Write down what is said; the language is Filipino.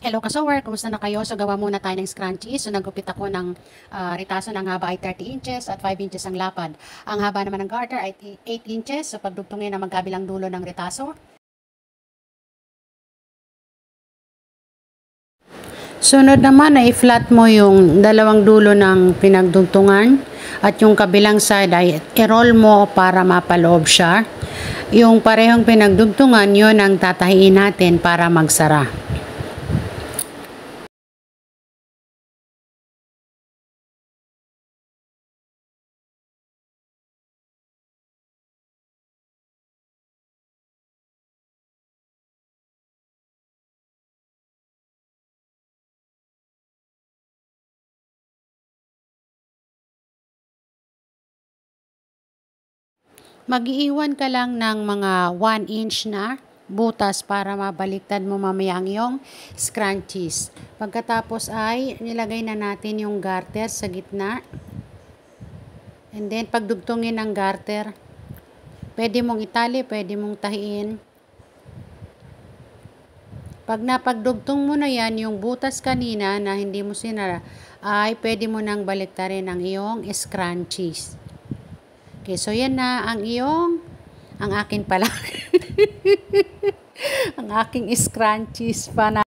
Hello kasower, kumusta na kayo? So gawa muna tayo ng scrunchies. So nagupit ako ng ritaso ng haba ay 30 inches at 5 inches ang lapad. Ang haba naman ng garter ay 8 inches. So pagdugtungin ang magkabilang dulo ng ritaso. Sunod naman ay i-flat mo yung dalawang dulo ng pinagdugtungan at yung kabilang side ay i-roll mo para mapaloob siya. Yung parehong pinagdugtungan, yun ang tatahiin natin para magsara. Mag-iiwan ka lang ng mga 1 inch na butas para mabaliktad mo mamaya ang iyong scrunchies. Pagkatapos ay nilagay na natin yung garter sa gitna. And then pagdugtungin ng garter, pwede mong itali, pwede mong tahiin. Pag napagdugtong mo na yan, yung butas kanina na hindi mo sinara, ay pwede mo nang baliktarin ang iyong scrunchies. Okay, so yan na ang akin pala. Ang aking scrunchies pa na